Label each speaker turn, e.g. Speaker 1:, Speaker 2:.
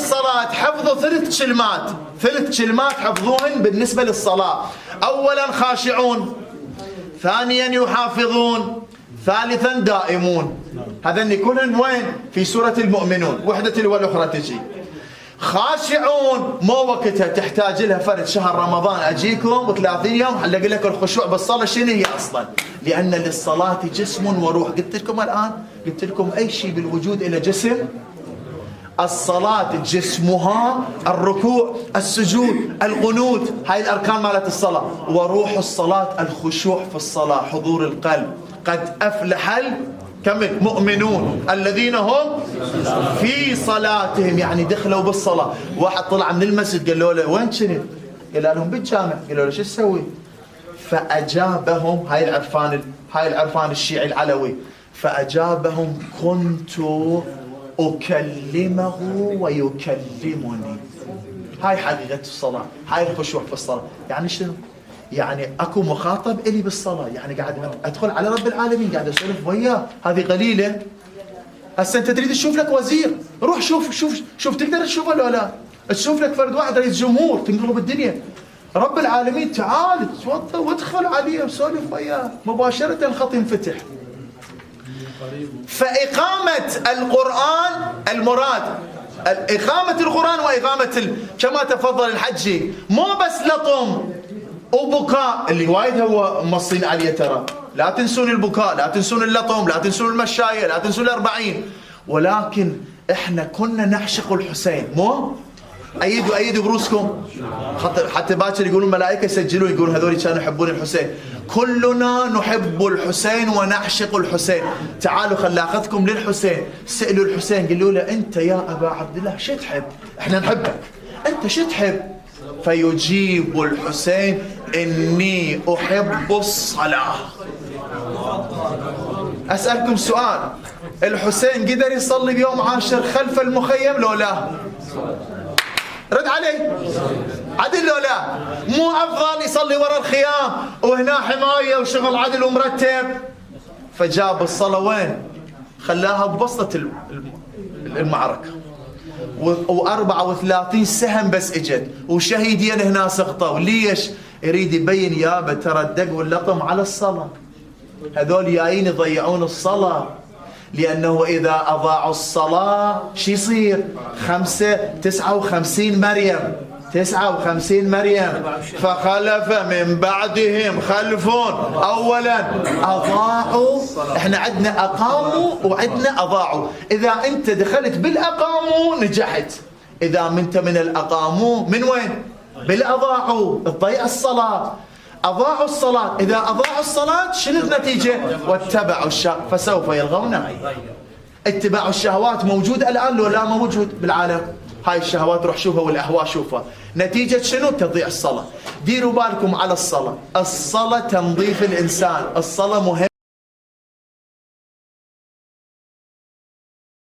Speaker 1: الصلاة حفظوا ثلاث كلمات حفظوهن بالنسبة للصلاة. أولا خاشعون، ثانيا يحافظون، ثالثا دائمون. هذا كلهن وين؟ في سورة المؤمنون، وحدة والأخرى تجي. خاشعون مو وقتها، تحتاج لها فرد شهر رمضان أجيكم و30 يوم حلق لك الخشوع بالصلاة. شنو هي أصلا؟ لأن للصلاة جسم وروح. قلت لكم الآن، قلت لكم أي شيء بالوجود إلى جسم. الصلاة جسمها الركوع، السجود، القنوت، هاي الأركان مالت الصلاة. وروح الصلاة الخشوع في الصلاة، حضور القلب. قد أفلح كمل مؤمنون الذين هم في صلاتهم، يعني دخلوا بالصلاة. واحد طلع من المسجد قال له وين كنت؟ قال لهم بالجامع. قالوا له شو تسوي؟ فأجابهم، هاي العرفان الشيعي العلوي، فأجابهم كنت أكلمه ويكلمني. هاي حقيقة الصلاة، هاي الخشوع في الصلاة. يعني شنو؟ يعني اكو مخاطب الي بالصلاة، يعني قاعد ادخل على رب العالمين قاعد اسولف وياه. هذه قليلة؟ هسه انت تريد تشوف لك وزير، روح شوف تقدر تشوفه لو لا؟ تشوف لك فرد واحد رئيس جمهور تنقلب الدنيا. رب العالمين تعال توضى وادخل عليه وسولف وياه مباشرة، الخط ينفتح. فإقامة القرآن المراد إقامة القرآن وإقامة كما تفضل الحجي، مو بس لطم وبكاء اللي وايد هو مصين عليه. ترى لا تنسون البكاء، لا تنسون اللطم، لا تنسون المشاية، لا تنسون ال40. ولكن احنا كنا نعشق الحسين. مو ايدوا برؤوسكم، حتى باكر يقولون الملائكه يسجلون، يقولون هذول كانوا يحبون الحسين. كلنا نحب الحسين ونعشق الحسين. تعالوا خل اخذكم للحسين. سالوا الحسين قالوا له انت يا ابا عبد الله شو تحب؟ احنا نحبك، انت شو تحب؟ فيجيب الحسين اني احب الصلاه. اسالكم سؤال، الحسين قدر يصلي بيوم عاشر خلف المخيم لو لا؟ رد علي عدل لو لا؟ مو افضل يصلي ورا الخيام وهنا حمايه وشغل عدل ومرتب؟ فجاب الصلاه وين؟ خلاها بوسط المعركه، و34 سهم بس اجت، وشهيدين هنا سقطوا. ليش؟ يريد يبين يابا ترى الدق واللطم على الصلاه، هذول جايين يضيعون الصلاه. لأنه إذا أضاعوا الصلاة شو يصير؟ 59 مريم، 59 مريم. فخلف من بعدهم خلف أولا أضاعوا. احنا عندنا أقاموا وعندنا أضاعوا. إذا أنت دخلت بالأقاموا نجحت، إذا أنت من الأقاموا من وين؟ بالأضاعوا، تضيع الصلاة. أضاعوا الصلاة، إذا أضاعوا الصلاة شنو النتيجة؟ واتبعوا الشهوات فسوف يلغون غيا. اتباع الشهوات موجود الآن لو لا موجود بالعالم؟ هاي الشهوات روح شوفها والأهواء شوفها. نتيجة شنو؟ تضيع الصلاة. ديروا بالكم على الصلاة، الصلاة تنظيف الإنسان، الصلاة مهمة.